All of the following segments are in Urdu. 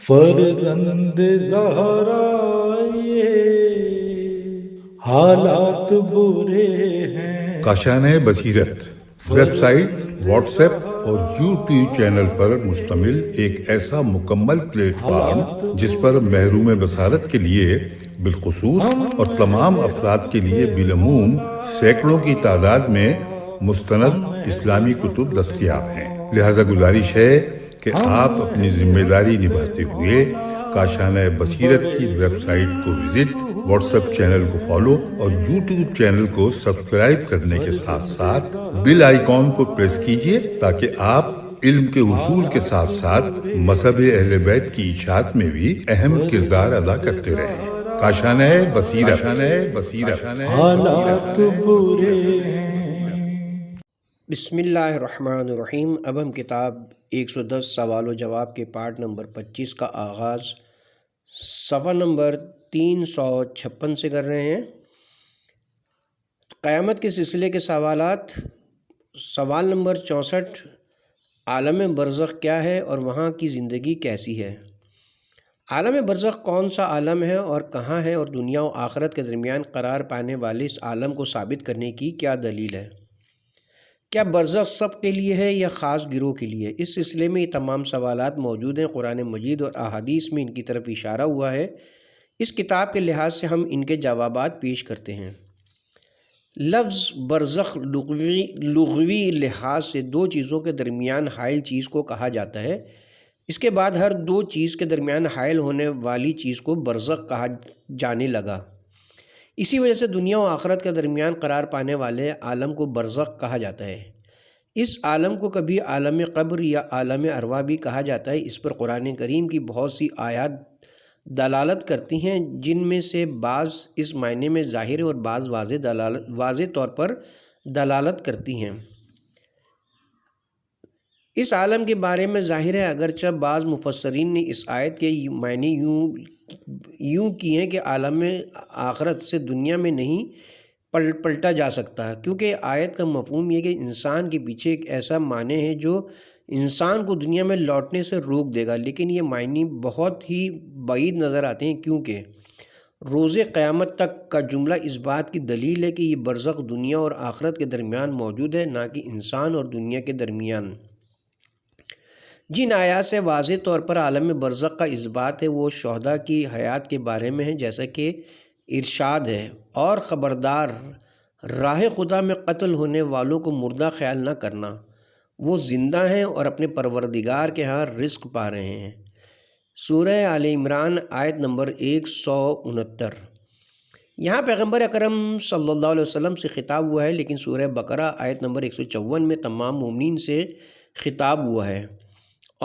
فرزند زہرا یہ حالات برے ہیں۔ کاشانۂ بصیرت ویب سائٹ، واٹس ایپ اور یوٹیوب چینل پر مشتمل ایک ایسا مکمل پلیٹ فارم جس پر محروم بصارت کے لیے بالخصوص اور تمام افراد کے لیے بالعموم سینکڑوں کی تعداد میں مستند اسلامی کتب دستیاب ہیں۔ لہذا گزارش ہے کہ آپ اپنی ذمہ داری نبھاتے ہوئے کاشانۂ بصیرت کی ویب سائٹ کو وزٹ، واٹس ایپ چینل کو فالو اور یوٹیوب چینل کو سبسکرائب کرنے کے ساتھ ساتھ بیل آئیکن کو پریس کیجیے تاکہ آپ علم کے حصول کے ساتھ ساتھ مذہب اہل بیت کی اشاعت میں بھی اہم کردار ادا کرتے رہیں۔ کاشانۂ بصیرت۔ حالات برے ہیں۔ بسم اللہ الرحمن الرحیم۔ اب ہم کتاب 110 سوال و جواب کے پارٹ نمبر 25 کا آغاز صفحہ نمبر 356 سے کر رہے ہیں۔ قیامت کے سلسلے کے سوالات۔ سوال نمبر 64، عالم برزخ کیا ہے اور وہاں کی زندگی کیسی ہے؟ عالم برزخ کون سا عالم ہے اور کہاں ہے، اور دنیا و آخرت کے درمیان قرار پانے والے اس عالم کو ثابت کرنے کی کیا دلیل ہے؟ کیا برزخ سب کے لیے ہے یا خاص گروہ کے لیے؟ اس سلسلے میں یہ تمام سوالات موجود ہیں۔ قرآن مجید اور احادیث میں ان کی طرف اشارہ ہوا ہے۔ اس کتاب کے لحاظ سے ہم ان کے جوابات پیش کرتے ہیں۔ لفظ برزخ لغوی لحاظ سے دو چیزوں کے درمیان حائل چیز کو کہا جاتا ہے۔ اس کے بعد ہر دو چیز کے درمیان حائل ہونے والی چیز کو برزخ کہا جانے لگا۔ اسی وجہ سے دنیا و آخرت کے درمیان قرار پانے والے عالم کو برزخ کہا جاتا ہے۔ اس عالم کو کبھی عالم قبر یا عالم ارواح بھی کہا جاتا ہے۔ اس پر قرآن کریم کی بہت سی آیات دلالت کرتی ہیں، جن میں سے بعض اس معنی میں ظاہر اور بعض واضح طور پر دلالت کرتی ہیں۔ اس عالم کے بارے میں ظاہر ہے، اگرچہ بعض مفسرین نے اس آیت کے معنی یوں کیے ہیں کہ عالم آخرت سے دنیا میں نہیں پلٹا جا سکتا، کیونکہ آیت کا مفہوم یہ کہ انسان کے پیچھے ایک ایسا معنی ہے جو انسان کو دنیا میں لوٹنے سے روک دے گا، لیکن یہ معنی بہت ہی بعید نظر آتے ہیں، کیونکہ روز قیامت تک کا جملہ اس بات کی دلیل ہے کہ یہ برزخ دنیا اور آخرت کے درمیان موجود ہے، نہ کہ انسان اور دنیا کے درمیان۔ جن آیات سے واضح طور پر عالم برزخ کا اثبات ہے وہ شہداء کی حیات کے بارے میں ہے، جیسا کہ ارشاد ہے، اور خبردار راہ خدا میں قتل ہونے والوں کو مردہ خیال نہ کرنا، وہ زندہ ہیں اور اپنے پروردگار کے ہاں رزق پا رہے ہیں۔ سورہ آل عمران آیت نمبر 169۔ یہاں پیغمبر اکرم صلی اللہ علیہ وسلم سے خطاب ہوا ہے، لیکن سورہ بقرہ آیت نمبر 154 میں تمام مومنین سے خطاب ہوا ہے۔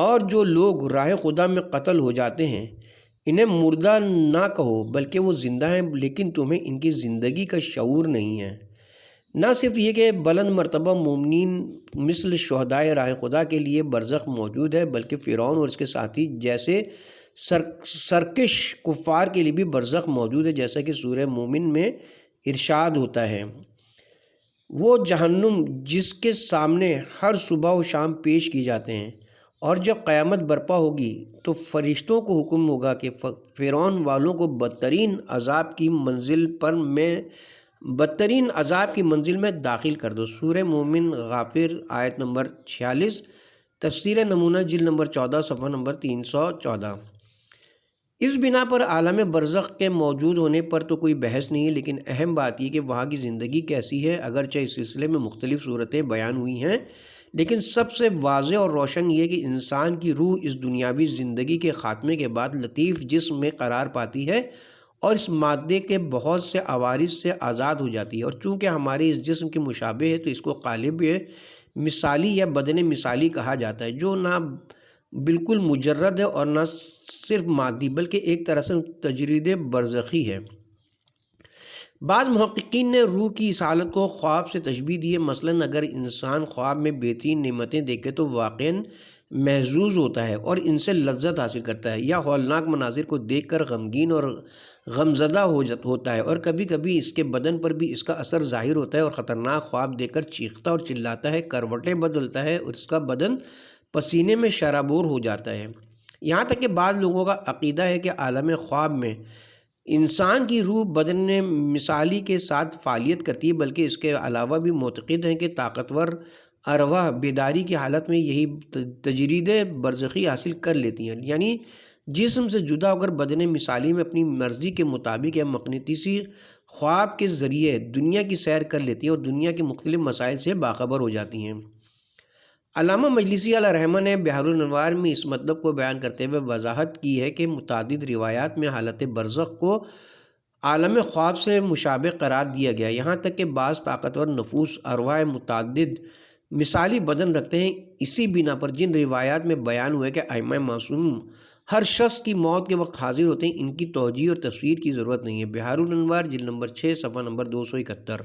اور جو لوگ راہ خدا میں قتل ہو جاتے ہیں انہیں مردہ نہ کہو بلکہ وہ زندہ ہیں، لیکن تمہیں ان کی زندگی کا شعور نہیں ہے۔ نہ صرف یہ کہ بلند مرتبہ مومنین مثل شہدائے راہ خدا کے لیے برزخ موجود ہے، بلکہ فرعون اور اس کے ساتھی جیسے سرکش کفار کے لیے بھی برزخ موجود ہے، جیسا کہ سورہ مومن میں ارشاد ہوتا ہے۔ وہ جہنم جس کے سامنے ہر صبح و شام پیش کی جاتے ہیں، اور جب قیامت برپا ہوگی تو فرشتوں کو حکم ہوگا کہ فرعون والوں کو بدترین عذاب کی منزل میں داخل کر دو۔ سورہ مومن غافر آیت نمبر 46، تفسیر نمونہ جلد نمبر 14 صفحہ نمبر 314۔ اس بنا پر عالم برزخ کے موجود ہونے پر تو کوئی بحث نہیں ہے، لیکن اہم بات یہ کہ وہاں کی زندگی کیسی ہے۔ اگرچہ اس سلسلے میں مختلف صورتیں بیان ہوئی ہیں، لیکن سب سے واضح اور روشن یہ کہ انسان کی روح اس دنیاوی زندگی کے خاتمے کے بعد لطیف جسم میں قرار پاتی ہے اور اس مادے کے بہت سے عوارض سے آزاد ہو جاتی ہے، اور چونکہ ہمارے اس جسم کے مشابہ ہے تو اس کو قالب مثالی یا بدن مثالی کہا جاتا ہے، جو نہ بالکل مجرد ہے اور نہ صرف مادی بلکہ ایک طرح سے تجرید برزخی ہے۔ بعض محققین نے روح کی اس حالت کو خواب سے تشبیہ دی ہے۔ مثلاً اگر انسان خواب میں بہترین نعمتیں دیکھے تو واقعاً محظوظ ہوتا ہے اور ان سے لذت حاصل کرتا ہے، یا ہولناک مناظر کو دیکھ کر غمگین اور غمزدہ ہوتا ہے، اور کبھی کبھی اس کے بدن پر بھی اس کا اثر ظاہر ہوتا ہے اور خطرناک خواب دیکھ کر چیختا اور چلاتا ہے، کروٹیں بدلتا ہے اور اس کا بدن پسینے میں شرابور ہو جاتا ہے۔ یہاں تک کہ بعض لوگوں کا عقیدہ ہے کہ عالم خواب میں انسان کی روح بدن مثالی کے ساتھ فعالیت کرتی ہے، بلکہ اس کے علاوہ بھی معتقد ہیں کہ طاقتور ارواح بیداری کی حالت میں یہی تجرید برزخی حاصل کر لیتی ہیں، یعنی جسم سے جدا ہو کر بدن مثالی میں اپنی مرضی کے مطابق یا مقناطیسی خواب کے ذریعے دنیا کی سیر کر لیتی ہیں اور دنیا کے مختلف مسائل سے باخبر ہو جاتی ہیں۔ علامہ مجلسی علیہ رحمہ نے بحر الانوار میں اس مطلب کو بیان کرتے ہوئے وضاحت کی ہے کہ متعدد روایات میں حالت برزخ کو عالم خواب سے مشابہ قرار دیا گیا، یہاں تک کہ بعض طاقتور نفوس ارواح متعدد مثالی بدن رکھتے ہیں۔ اسی بنا پر جن روایات میں بیان ہوا ہے کہ ائمہ معصوم ہر شخص کی موت کے وقت حاضر ہوتے ہیں، ان کی توجیہ اور تصویر کی ضرورت نہیں ہے۔ بحر الانوار جلد نمبر 6 صفحہ نمبر 271۔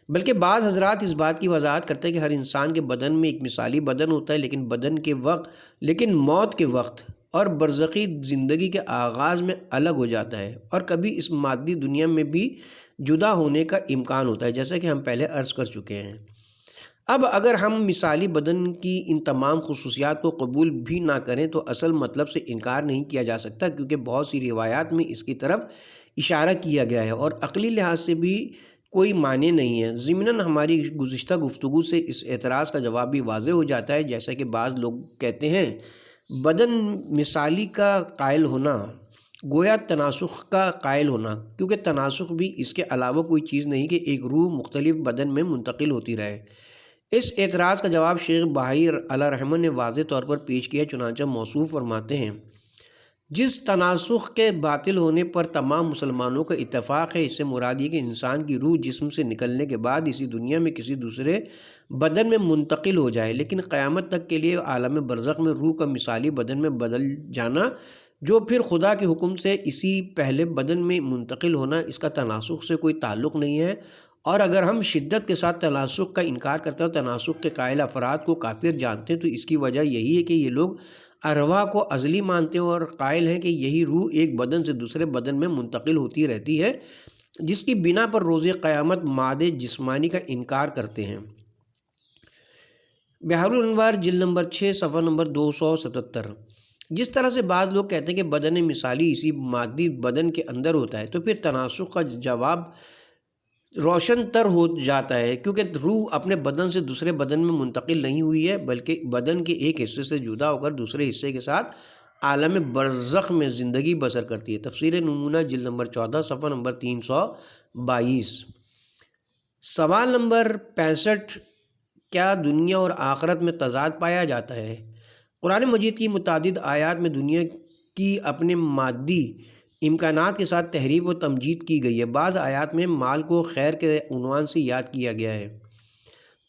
بلکہ بعض حضرات اس بات کی وضاحت کرتے ہیں کہ ہر انسان کے بدن میں ایک مثالی بدن ہوتا ہے، لیکن موت کے وقت اور برزخی زندگی کے آغاز میں الگ ہو جاتا ہے، اور کبھی اس مادی دنیا میں بھی جدا ہونے کا امکان ہوتا ہے، جیسا کہ ہم پہلے عرض کر چکے ہیں۔ اب اگر ہم مثالی بدن کی ان تمام خصوصیات کو قبول بھی نہ کریں تو اصل مطلب سے انکار نہیں کیا جا سکتا، کیونکہ بہت سی روایات میں اس کی طرف اشارہ کیا گیا ہے اور عقلی لحاظ سے بھی کوئی معنی نہیں ہے۔ ضمناً ہماری گزشتہ گفتگو سے اس اعتراض کا جواب بھی واضح ہو جاتا ہے، جیسا کہ بعض لوگ کہتے ہیں بدن مثالی کا قائل ہونا گویا تناسخ کا قائل ہونا، کیونکہ تناسخ بھی اس کے علاوہ کوئی چیز نہیں کہ ایک روح مختلف بدن میں منتقل ہوتی رہے۔ اس اعتراض کا جواب شیخ بہائی علیہ رحمہ نے واضح طور پر پیش کیا، چنانچہ موصوف فرماتے ہیں جس تناسخ کے باطل ہونے پر تمام مسلمانوں کا اتفاق ہے، اس سے مراد یہ کہ انسان کی روح جسم سے نکلنے کے بعد اسی دنیا میں کسی دوسرے بدن میں منتقل ہو جائے، لیکن قیامت تک کے لیے عالم برزخ میں روح کا مثالی بدن میں بدل جانا، جو پھر خدا کے حکم سے اسی پہلے بدن میں منتقل ہونا، اس کا تناسخ سے کوئی تعلق نہیں ہے۔ اور اگر ہم شدت کے ساتھ تناسخ کا انکار کرتے ہیں اور تناسخ کے قائل افراد کو کافر جانتے ہیں، تو اس کی وجہ یہی ہے کہ یہ لوگ ارواح کو ازلی مانتے ہیں اور قائل ہیں کہ یہی روح ایک بدن سے دوسرے بدن میں منتقل ہوتی رہتی ہے، جس کی بنا پر روز قیامت مادے جسمانی کا انکار کرتے ہیں۔ بحر الانوار جلد نمبر 6 صفحہ نمبر 277۔ جس طرح سے بعض لوگ کہتے ہیں کہ بدن مثالی اسی مادی بدن کے اندر ہوتا ہے، تو پھر تناسخ کا جواب روشن تر ہو جاتا ہے، کیونکہ روح اپنے بدن سے دوسرے بدن میں منتقل نہیں ہوئی ہے، بلکہ بدن کے ایک حصے سے جدا ہو کر دوسرے حصے کے ساتھ عالم برزخ میں زندگی بسر کرتی ہے۔ تفسیر نمونہ جلد نمبر 14 صفحہ نمبر 322۔ سوال نمبر 65، کیا دنیا اور آخرت میں تضاد پایا جاتا ہے؟ قرآن مجید کی متعدد آیات میں دنیا کی اپنے مادی امکانات کے ساتھ تحریف و تمجید کی گئی ہے۔ بعض آیات میں مال کو خیر کے عنوان سے یاد کیا گیا ہے۔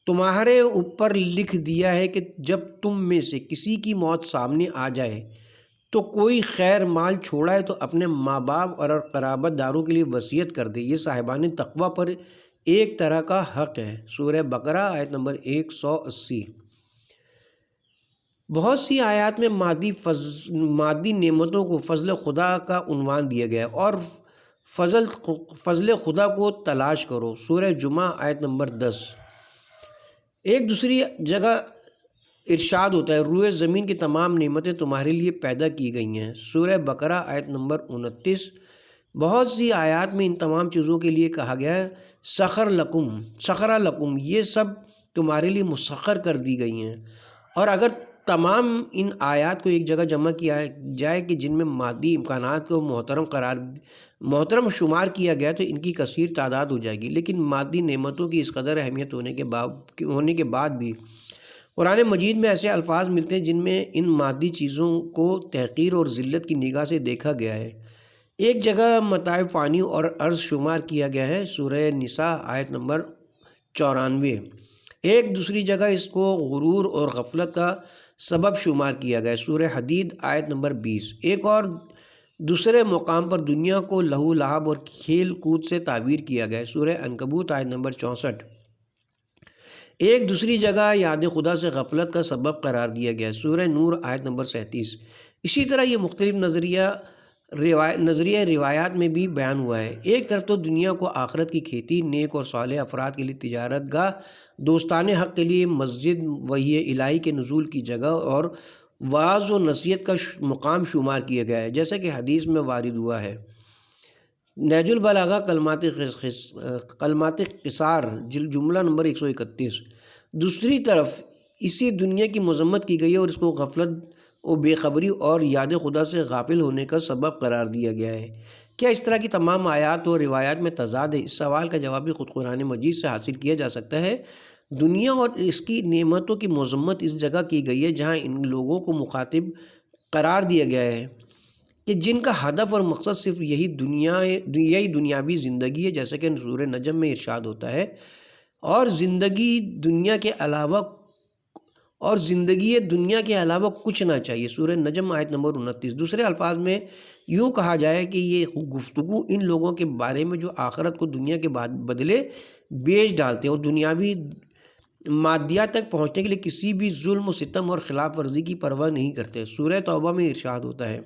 تمہارے اوپر لکھ دیا ہے کہ جب تم میں سے کسی کی موت سامنے آ جائے تو کوئی خیر مال چھوڑا ہے تو اپنے ماں باپ اور قرابت داروں کے لیے وصیت کر دے، یہ صاحبان تقوی پر ایک طرح کا حق ہے۔ سورہ بقرہ آیت نمبر 180۔ بہت سی آیات میں مادی نعمتوں کو فضل خدا کا عنوان دیا گیا ہے، اور فضل خدا کو تلاش کرو، سورہ جمعہ آیت نمبر 10۔ ایک دوسری جگہ ارشاد ہوتا ہے روئے زمین کی تمام نعمتیں تمہارے لیے پیدا کی گئی ہیں، سورہ بقرہ آیت نمبر 29۔ بہت سی آیات میں ان تمام چیزوں کے لیے کہا گیا ہے سخر لکم، یہ سب تمہارے لیے مسخر کر دی گئی ہیں۔ اور اگر تمام ان آیات کو ایک جگہ جمع کیا جائے کہ جن میں مادی امکانات کو محترم شمار کیا گیا تو ان کی کثیر تعداد ہو جائے گی، لیکن مادی نعمتوں کی اس قدر اہمیت ہونے کے بعد بھی قرآن مجید میں ایسے الفاظ ملتے ہیں جن میں ان مادی چیزوں کو تحقیر اور ذلت کی نگاہ سے دیکھا گیا ہے۔ ایک جگہ متاع فانی اور عرض شمار کیا گیا ہے، سورہ نساء آیت نمبر 94۔ ایک دوسری جگہ اس کو غرور اور غفلت کا سبب شمار کیا گیا ہے، سورہ حدید آیت نمبر 20۔ ایک اور دوسرے مقام پر دنیا کو لہو لعب اور کھیل کود سے تعبیر کیا گیا ہے، سورہ عنکبوت آیت نمبر 64۔ ایک دوسری جگہ یاد خدا سے غفلت کا سبب قرار دیا گیا ہے، سورہ نور آیت نمبر 37۔ اسی طرح یہ مختلف نظریہ روایات میں بھی بیان ہوا ہے۔ ایک طرف تو دنیا کو آخرت کی کھیتی، نیک اور صالح افراد کے لیے تجارت گاہ، دوستانِ حق کے لیے مسجد، وحی الہی کے نزول کی جگہ اور وعظ و نصیحت کا مقام شمار کیا گیا ہے، جیسا کہ حدیث میں وارد ہوا ہے۔ نہج البلاغہ کلمات قصار جملہ نمبر 131۔ دوسری طرف اسی دنیا کی مذمت کی گئی ہے اور اس کو غفلت و بے خبری اور یاد خدا سے غافل ہونے کا سبب قرار دیا گیا ہے۔ کیا اس طرح کی تمام آیات و روایات میں تضاد ہے؟ اس سوال کا جواب بھی خود قرآن مجید سے حاصل کیا جا سکتا ہے۔ دنیا اور اس کی نعمتوں کی مذمت اس جگہ کی گئی ہے جہاں ان لوگوں کو مخاطب قرار دیا گیا ہے کہ جن کا ہدف اور مقصد صرف یہی دنیاوی زندگی ہے، جیسا کہ سورہ نجم میں ارشاد ہوتا ہے، اور زندگی دنیا کے علاوہ کچھ نہ چاہیے، سورہ نجم آیت نمبر 29۔ دوسرے الفاظ میں یوں کہا جائے کہ یہ گفتگو ان لوگوں کے بارے میں جو آخرت کو دنیا کے بدلے بیچ ڈالتے ہیں اور دنیاوی مادیات تک پہنچنے کے لیے کسی بھی ظلم و ستم اور خلاف ورزی کی پرواہ نہیں کرتے۔ سورہ توبہ میں ارشاد ہوتا ہے،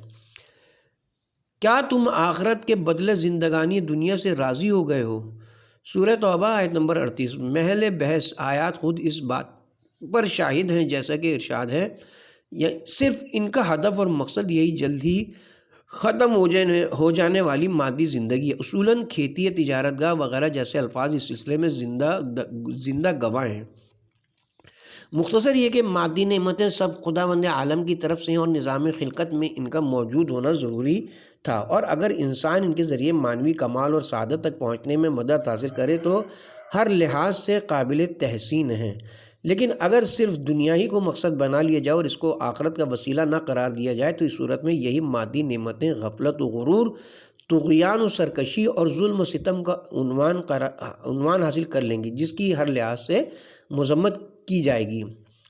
کیا تم آخرت کے بدلے زندگانی دنیا سے راضی ہو گئے ہو؟ سورہ توبہ آیت نمبر 38۔ محل بحث آیات خود اس بات پر شاہد ہیں، جیسا کہ ارشاد ہے، صرف ان کا ہدف اور مقصد یہی جلد ہی ختم ہو جانے والی مادی زندگی ہے۔ اصولاً کھیتی، تجارت گاہ وغیرہ جیسے الفاظ اس سلسلے میں زندہ گواہ ہیں۔ مختصر یہ کہ مادی نعمتیں سب خداوند عالم کی طرف سے ہیں اور نظام خلقت میں ان کا موجود ہونا ضروری تھا، اور اگر انسان ان کے ذریعے معنوی کمال اور سعادت تک پہنچنے میں مدد حاصل کرے تو ہر لحاظ سے قابل تحسین ہیں۔ لیکن اگر صرف دنیا ہی کو مقصد بنا لیا جائے اور اس کو آخرت کا وسیلہ نہ قرار دیا جائے تو اس صورت میں یہی مادی نعمتیں غفلت و غرور، طغیان و سرکشی اور ظلم و ستم کا عنوان حاصل کر لیں گی، جس کی ہر لحاظ سے مذمت کی جائے گی۔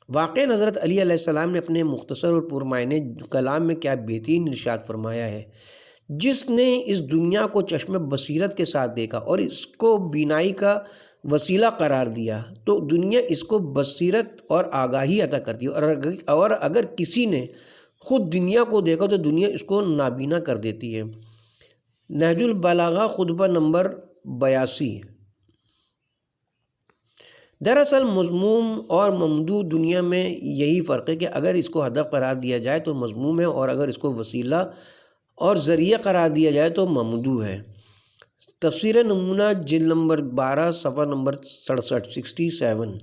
واقعاً حضرت علی علیہ السلام نے اپنے مختصر اور پرمعنی کلام میں کیا بہترین ارشاد فرمایا ہے، جس نے اس دنیا کو چشم بصیرت کے ساتھ دیکھا اور اس کو بینائی کا وسیلہ قرار دیا تو دنیا اس کو بصیرت اور آگاہی عطا کرتی ہے، اور اگر کسی نے خود دنیا کو دیکھا تو دنیا اس کو نابینا کر دیتی ہے۔ نہج البلاغہ خطبہ نمبر 82۔ دراصل مذموم اور ممدوح دنیا میں یہی فرق ہے کہ اگر اس کو ہدف قرار دیا جائے تو مذموم ہے، اور اگر اس کو وسیلہ اور ذریعہ قرار دیا جائے تو ممدوح ہے۔ تفسیر نمونہ جلد نمبر 12 صفحہ نمبر 67۔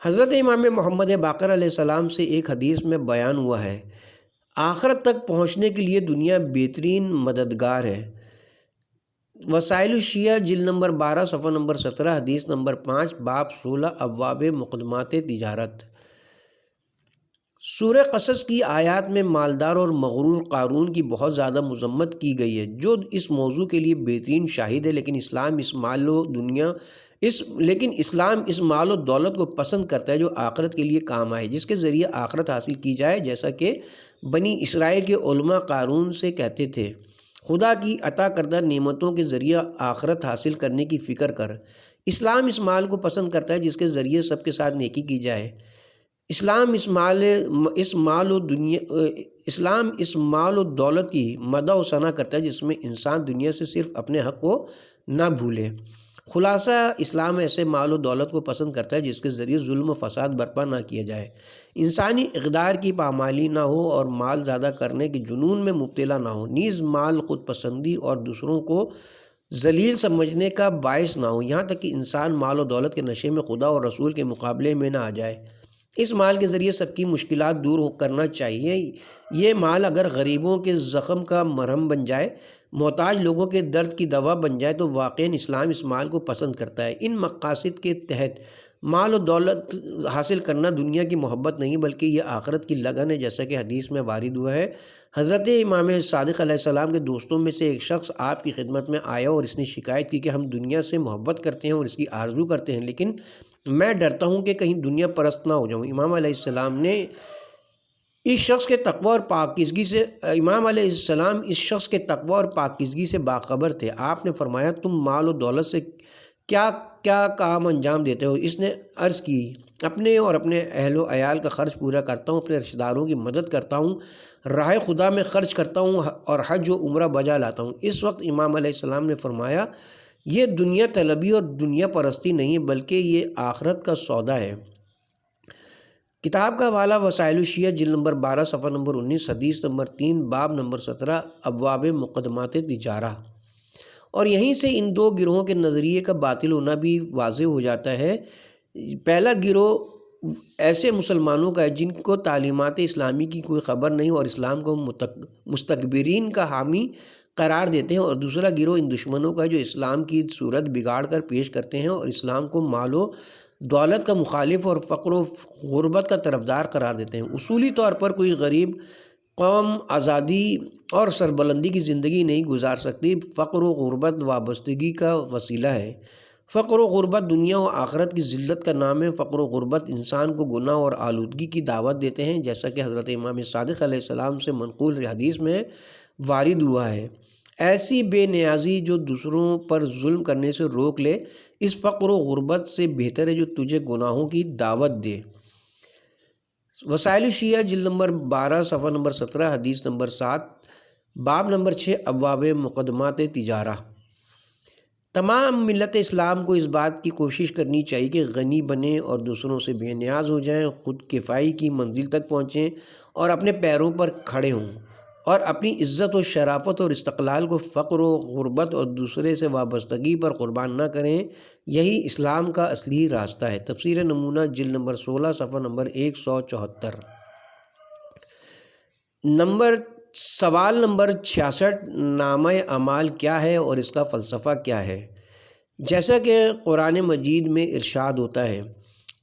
حضرت امام محمد باقر علیہ السلام سے ایک حدیث میں بیان ہوا ہے، آخرت تک پہنچنے کے لیے دنیا بہترین مددگار ہے۔ وسائل الشیعہ جلد نمبر 12 صفحہ نمبر 17، حدیث نمبر 5، باب 16، ابواب مقدمات تجارت۔ سورہ قصص کی آیات میں مالدار اور مغرور قارون کی بہت زیادہ مذمت کی گئی ہے، جو اس موضوع کے لیے بہترین شاہد ہے، لیکن اسلام اس مال و دولت کو پسند کرتا ہے جو آخرت کے لیے کام آئے، جس کے ذریعے آخرت حاصل کی جائے، جیسا کہ بنی اسرائیل کے علماء قارون سے کہتے تھے، خدا کی عطا کردہ نعمتوں کے ذریعے آخرت حاصل کرنے کی فکر کر۔ اسلام اس مال کو پسند کرتا ہے جس کے ذریعے سب کے ساتھ نیکی کی جائے۔ اسلام اس مال و دولت کی مدح و ثنا کرتا ہے جس میں انسان دنیا سے صرف اپنے حق کو نہ بھولے۔ خلاصہ اسلام ایسے مال و دولت کو پسند کرتا ہے جس کے ذریعے ظلم و فساد برپا نہ کیا جائے، انسانی اقدار کی پامالی نہ ہو اور مال زیادہ کرنے کے جنون میں مبتلا نہ ہو، نیز مال خود پسندی اور دوسروں کو ذلیل سمجھنے کا باعث نہ ہو، یہاں تک کہ انسان مال و دولت کے نشے میں خدا اور رسول کے مقابلے میں نہ آ جائے۔ اس مال کے ذریعے سب کی مشکلات دور کرنا چاہیے۔ یہ مال اگر غریبوں کے زخم کا مرہم بن جائے، محتاج لوگوں کے درد کی دوا بن جائے تو واقعاً اسلام اس مال کو پسند کرتا ہے۔ ان مقاصد کے تحت مال و دولت حاصل کرنا دنیا کی محبت نہیں بلکہ یہ آخرت کی لگن ہے، جیسا کہ حدیث میں وارد ہوا ہے۔ حضرت امام صادق علیہ السلام کے دوستوں میں سے ایک شخص آپ کی خدمت میں آیا اور اس نے شکایت کی کہ ہم دنیا سے محبت کرتے ہیں اور اس کی آرزو کرتے ہیں، لیکن میں ڈرتا ہوں کہ کہیں دنیا پرست نہ ہو جاؤں۔ امام علیہ السلام اس شخص کے تقوی اور پاکیزگی سے باخبر تھے۔ آپ نے فرمایا، تم مال و دولت سے کیا کیا کام انجام دیتے ہو؟ اس نے عرض کی، اپنے اور اپنے اہل و عیال کا خرچ پورا کرتا ہوں، اپنے رشتہ داروں کی مدد کرتا ہوں، راہ خدا میں خرچ کرتا ہوں اور حج و عمرہ بجا لاتا ہوں۔ اس وقت امام علیہ السلام نے فرمایا، یہ دنیا طلبی اور دنیا پرستی نہیں بلکہ یہ آخرت کا سودا ہے۔ کتاب کا حوالہ وسائل الشیعہ جلد نمبر 12 صفحہ نمبر 19 حدیث نمبر 3 باب نمبر 17 ابواب مقدمات تجارہ۔ اور یہیں سے ان دو گروہوں کے نظریے کا باطل ہونا بھی واضح ہو جاتا ہے۔ پہلا گروہ ایسے مسلمانوں کا ہے جن کو تعلیمات اسلامی کی کوئی خبر نہیں اور اسلام کو مستکبرین کا حامی قرار دیتے ہیں، اور دوسرا گروہ ان دشمنوں کا ہے جو اسلام کی صورت بگاڑ کر پیش کرتے ہیں اور اسلام کو مال و دولت کا مخالف اور فقر و غربت کا طرفدار قرار دیتے ہیں۔ اصولی طور پر کوئی غریب قوم آزادی اور سربلندی کی زندگی نہیں گزار سکتی۔ فقر و غربت وابستگی کا وسیلہ ہے۔ فقر و غربت دنیا و آخرت کی ذلت کا نام ہے۔ فقر و غربت انسان کو گناہ اور آلودگی کی دعوت دیتے ہیں، جیسا کہ حضرت امام صادق علیہ السلام سے منقول حدیث میں وارد ہوا ہے۔ ایسی بے نیازی جو دوسروں پر ظلم کرنے سے روک لے، اس فقر و غربت سے بہتر ہے جو تجھے گناہوں کی دعوت دے۔ وسائل الشیعہ جلد نمبر 12 صفحہ نمبر 17 حدیث نمبر 7 باب نمبر 6 ابواب مقدمات تجارہ۔ تمام ملت اسلام کو اس بات کی کوشش کرنی چاہیے کہ غنی بنیں اور دوسروں سے بے نیاز ہو جائیں، خود کفائی کی منزل تک پہنچیں اور اپنے پیروں پر کھڑے ہوں، اور اپنی عزت و شرافت اور استقلال کو فقر و غربت اور دوسرے سے وابستگی پر قربان نہ کریں۔ یہی اسلام کا اصلی راستہ ہے۔ تفسیر نمونہ جلد نمبر 16 صفحہ نمبر 174۔ سوال نمبر 66 نامہ اعمال کیا ہے اور اس کا فلسفہ کیا ہے؟ جیسا کہ قرآن مجید میں ارشاد ہوتا ہے،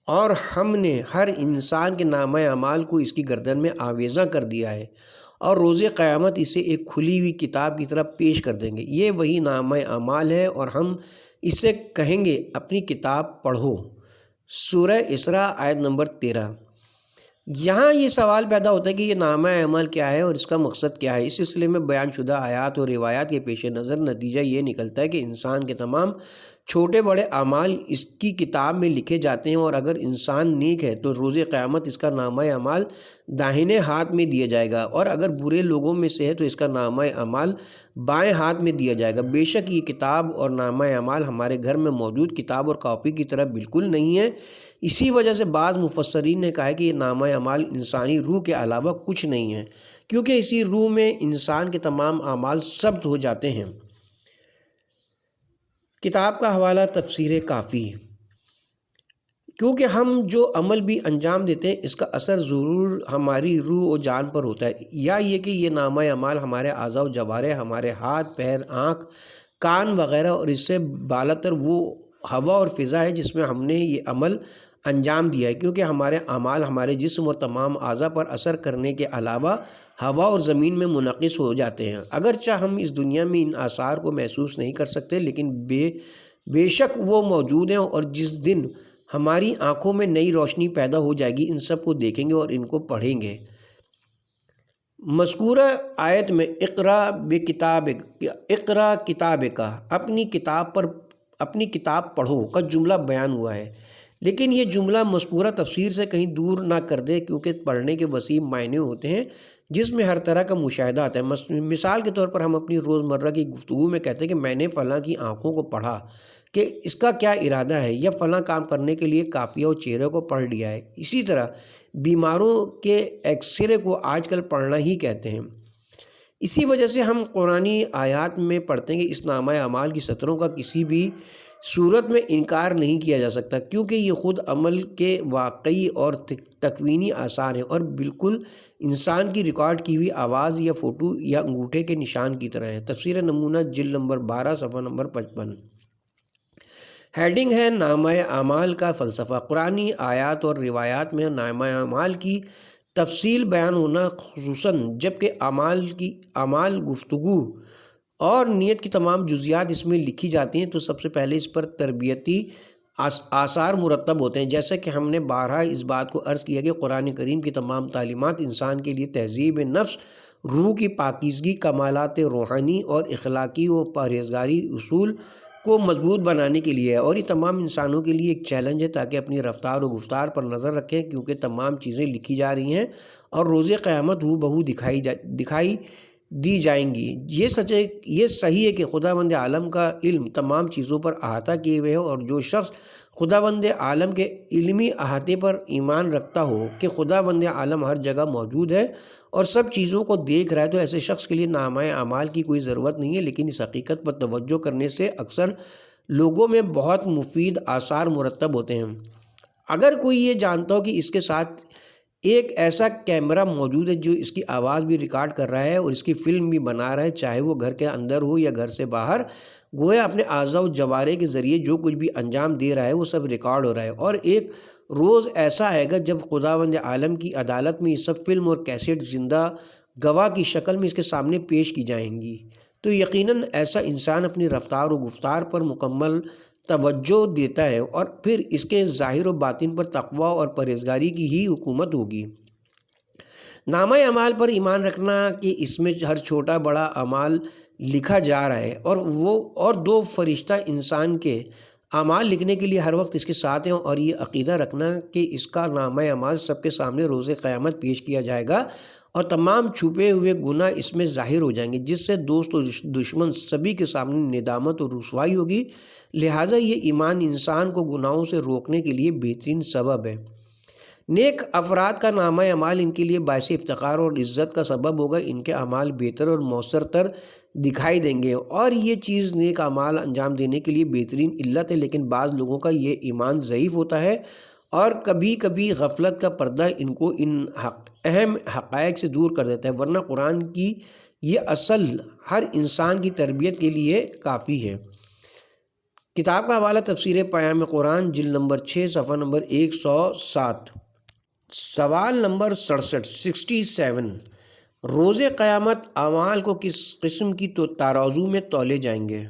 اور ہم نے ہر انسان کے نامہ اعمال کو اس کی گردن میں آویزاں کر دیا ہے اور روز قیامت اسے ایک کھلی ہوئی کتاب کی طرح پیش کر دیں گے۔ یہ وہی نامہ اعمال ہے اور ہم اسے کہیں گے اپنی کتاب پڑھو۔ سورہ اسراء آیت نمبر 13۔ یہاں یہ سوال پیدا ہوتا ہے کہ یہ نامہ اعمال کیا ہے اور اس کا مقصد کیا ہے۔ اس سلسلے میں بیان شدہ آیات اور روایات کے پیش نظر نتیجہ یہ نکلتا ہے کہ انسان کے تمام چھوٹے بڑے اعمال اس کی کتاب میں لکھے جاتے ہیں، اور اگر انسان نیک ہے تو روز قیامت اس کا نامہ اعمال داہنے ہاتھ میں دیا جائے گا، اور اگر برے لوگوں میں سے ہے تو اس کا نامہ اعمال بائیں ہاتھ میں دیا جائے گا۔ بے شک یہ کتاب اور نامہ اعمال ہمارے گھر میں موجود کتاب اور کاپی کی طرح بالکل نہیں ہے۔ اسی وجہ سے بعض مفسرین نے کہا ہے کہ یہ نامہ اعمال انسانی روح کے علاوہ کچھ نہیں ہے، کیونکہ اسی روح میں انسان کے تمام اعمال ثبت ہو جاتے ہیں۔ کتاب کا حوالہ تفسیر کافی۔ کیونکہ ہم جو عمل بھی انجام دیتے ہیں اس کا اثر ضرور ہماری روح و جان پر ہوتا ہے، یا یہ کہ یہ نامہ اعمال ہمارے اعضاء و جوارح، ہمارے ہاتھ پیر آنکھ کان وغیرہ، اور اس سے بالاتر وہ ہوا اور فضا ہے جس میں ہم نے یہ عمل انجام دیا ہے، کیونکہ ہمارے اعمال ہمارے جسم اور تمام اعضاء پر اثر کرنے کے علاوہ ہوا اور زمین میں منعکس ہو جاتے ہیں۔ اگرچہ ہم اس دنیا میں ان آثار کو محسوس نہیں کر سکتے، لیکن بے شک وہ موجود ہیں، اور جس دن ہماری آنکھوں میں نئی روشنی پیدا ہو جائے گی ان سب کو دیکھیں گے اور ان کو پڑھیں گے۔ مذکورہ آیت میں اقرا کتابک اپنی کتاب پڑھو کا جملہ بیان ہوا ہے، لیکن یہ جملہ مذکورہ تفسیر سے کہیں دور نہ کر دے، کیونکہ پڑھنے کے وسیع معنی ہوتے ہیں جس میں ہر طرح کا مشاہدہ آتا ہے۔ مثال کے طور پر ہم اپنی روزمرہ کی گفتگو میں کہتے ہیں کہ میں نے فلاں کی آنکھوں کو پڑھا، کہ اس کا کیا ارادہ ہے، یا فلاں کام کرنے کے لیے قافیہ اور چہرے کو پڑھ لیا ہے۔ اسی طرح بیماروں کے ایکس رے کو آج کل پڑھنا ہی کہتے ہیں۔ اسی وجہ سے ہم قرآنی آیات میں پڑھتے ہیں کہ اس نامہ اعمال کی سطروں کا کسی بھی صورت میں انکار نہیں کیا جا سکتا، کیونکہ یہ خود عمل کے واقعی اور تکوینی آثار ہیں، اور بالکل انسان کی ریکارڈ کی ہوئی آواز یا فوٹو یا انگوٹھے کے نشان کی طرح ہیں۔ تفسیر نمونہ جلد نمبر 12 صفحہ نمبر 55۔ ہیڈنگ ہے نامہ اعمال کا فلسفہ۔ قرآنی آیات اور روایات میں نامہ اعمال کی تفصیل بیان ہونا، خصوصاً جب کہ اعمال گفتگو اور نیت کی تمام جزیات اس میں لکھی جاتی ہیں، تو سب سے پہلے اس پر تربیتی آثار مرتب ہوتے ہیں۔ جیسا کہ ہم نے بارہا اس بات کو عرض کیا کہ قرآن کریم کی تمام تعلیمات انسان کے لیے تہذیب نفس، روح کی پاکیزگی، کمالات روحانی اور اخلاقی و پرہیزگاری اصول کو مضبوط بنانے کے لیے ہے، اور یہ تمام انسانوں کے لیے ایک چیلنج ہے تاکہ اپنی رفتار و گفتار پر نظر رکھیں، کیونکہ تمام چیزیں لکھی جا رہی ہیں اور روز قیامت ہو بہو دکھائی دی جائیں گی۔ یہ صحیح ہے کہ خداوند عالم کا علم تمام چیزوں پر احاطہ کیے ہوئے ہے، اور جو شخص خداوند عالم کے علمی احاطے پر ایمان رکھتا ہو کہ خداوند عالم ہر جگہ موجود ہے اور سب چیزوں کو دیکھ رہا ہے، تو ایسے شخص کے لیے نامہ اعمال کی کوئی ضرورت نہیں ہے۔ لیکن اس حقیقت پر توجہ کرنے سے اکثر لوگوں میں بہت مفید آثار مرتب ہوتے ہیں۔ اگر کوئی یہ جانتا ہو کہ اس کے ساتھ ایک ایسا کیمرہ موجود ہے جو اس کی آواز بھی ریکارڈ کر رہا ہے اور اس کی فلم بھی بنا رہا ہے، چاہے وہ گھر کے اندر ہو یا گھر سے باہر، گویا اپنے اعضاء و جوارح کے ذریعے جو کچھ بھی انجام دے رہا ہے وہ سب ریکارڈ ہو رہا ہے، اور ایک روز ایسا آئے گا جب خداوند عالم کی عدالت میں یہ سب فلم اور کیسٹ زندہ گواہ کی شکل میں اس کے سامنے پیش کی جائیں گی، تو یقیناً ایسا انسان اپنی رفتار و گفتار پر مکمل توجہ دیتا ہے، اور پھر اس کے ظاہر و باطن پر تقوی اور پرہیزگاری کی ہی حکومت ہوگی۔ نامہ اعمال پر ایمان رکھنا کہ اس میں ہر چھوٹا بڑا اعمال لکھا جا رہا ہے، اور دو فرشتہ انسان کے اعمال لکھنے کے لیے ہر وقت اس کے ساتھ ہیں، اور یہ عقیدہ رکھنا کہ اس کا نامہ اعمال سب کے سامنے روز قیامت پیش کیا جائے گا اور تمام چھپے ہوئے گناہ اس میں ظاہر ہو جائیں گے، جس سے دوست و دشمن سبھی کے سامنے ندامت اور رسوائی ہوگی۔ لہٰذا یہ ایمان انسان کو گناہوں سے روکنے کے لیے بہترین سبب ہے۔ نیک افراد کا نامہ اعمال ان کے لیے باعث افتخار اور عزت کا سبب ہوگا۔ ان کے اعمال بہتر اور مؤثر تر دکھائی دیں گے، اور یہ چیز نیک اعمال انجام دینے کے لیے بہترین علت ہے۔ لیکن بعض لوگوں کا یہ ایمان ضعیف ہوتا ہے، اور کبھی کبھی غفلت کا پردہ ان کو ان اہم حقائق سے دور کر دیتا ہے، ورنہ قرآن کی یہ اصل ہر انسان کی تربیت کے لیے کافی ہے۔ کتاب کا حوالہ تفسیر پیام قرآن جلد نمبر 6 صفحہ نمبر 107۔ سوال نمبر 67 روز قیامت اعمال کو کس قسم کی ترازو میں تولے جائیں گے؟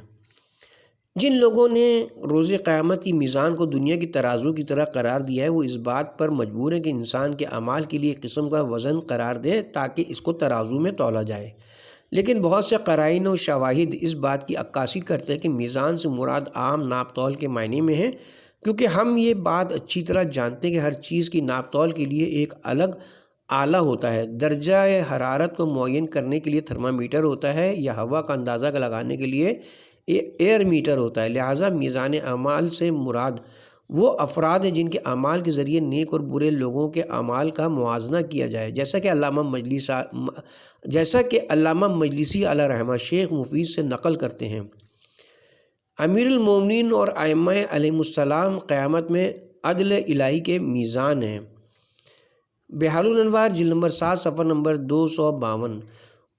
جن لوگوں نے روز قیامت کی میزان کو دنیا کی ترازو کی طرح قرار دیا ہے، وہ اس بات پر مجبور ہیں کہ انسان کے اعمال کے لیے ایک قسم کا وزن قرار دیں تاکہ اس کو ترازو میں تولا جائے۔ لیکن بہت سے قرائن و شواہد اس بات کی عکاسی کرتے ہیں کہ میزان سے مراد عام ناپ تول کے معنی میں ہے، کیونکہ ہم یہ بات اچھی طرح جانتے ہیں کہ ہر چیز کی ناپ تول کے لیے ایک الگ آلہ ہوتا ہے۔ درجہ حرارت کو معین کرنے کے لیے تھرمامیٹر ہوتا ہے، یا ہوا کا اندازہ لگانے کے لیے ایئر میٹر ہوتا ہے۔ لہٰذا میزان اعمال سے مراد وہ افراد ہیں جن کے اعمال کے ذریعے نیک اور برے لوگوں کے اعمال کا موازنہ کیا جائے، جیسا کہ علامہ مجلسی علیہ رحمہ شیخ مفید سے نقل کرتے ہیں۔ امیر المومنین اور ائمہ علیہم السلام قیامت میں عدل الہی کے میزان ہیں۔ بحار الانوار جلد نمبر 7 صفحہ نمبر 252۔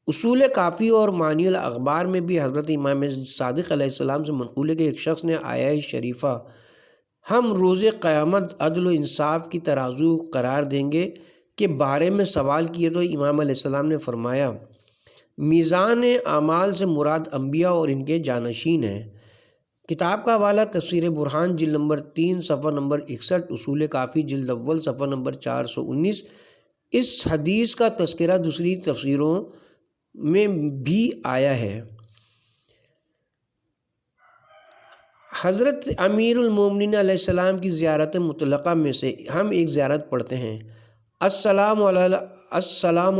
اصول کافی اور معنی الاخبار میں بھی حضرت امام صادق علیہ السلام سے منقول ہے کہ ایک شخص نے آیہ شریفہ ہم روز قیامت عدل و انصاف کی ترازو قرار دیں گے کے بارے میں سوال کیے، تو امام علیہ السلام نے فرمایا میزان اعمال سے مراد انبیاء اور ان کے جانشین ہیں۔ کتاب کا حوالہ تفسیر برہان جلد نمبر 3 صفحہ نمبر 61، اصول کافی جلد اول صفحہ نمبر 419۔ اس حدیث کا تذکرہ دوسری تفسیروں میں بھی آیا ہے۔ حضرت امیر المومنین علیہ السلام کی زیارت مطلقہ میں سے ہم ایک زیارت پڑھتے ہیں: السلام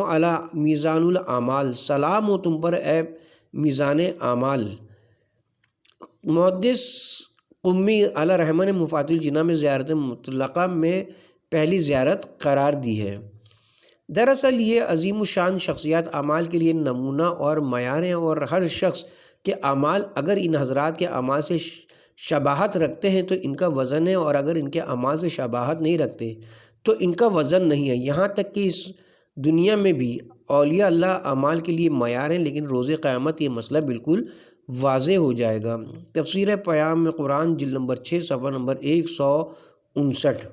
علی میزان الاعمال، سلام ہو تم پر اے میزان اعمال۔ محدث قمی علیہ رحمہ نے مفاتیح الجنان میں زیارت مطلقہ میں پہلی زیارت قرار دی ہے۔ دراصل یہ عظیم الشان شخصیات اعمال کے لیے نمونہ اور معیار ہیں، اور ہر شخص کے اعمال اگر ان حضرات کے اعمال سے شباہت رکھتے ہیں تو ان کا وزن ہے، اور اگر ان کے اعمال سے شباہت نہیں رکھتے تو ان کا وزن نہیں ہے۔ یہاں تک کہ اس دنیا میں بھی اولیاء اللہ اعمال کے لیے معیار ہیں، لیکن روز قیامت یہ مسئلہ بالکل واضح ہو جائے گا۔ تفسیر پیام قرآن جلد نمبر 6 صفحہ نمبر 159۔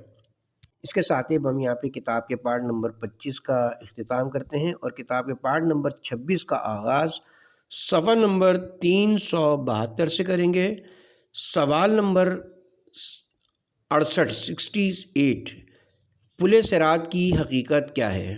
اس کے ساتھ ہی ہم یہاں پہ کتاب کے پارٹ نمبر 25 کا اختتام کرتے ہیں، اور کتاب کے پارٹ نمبر 26 کا آغاز صفحہ نمبر 372 سے کریں گے۔ سوال نمبر 68 پل صراط کی حقیقت کیا ہے؟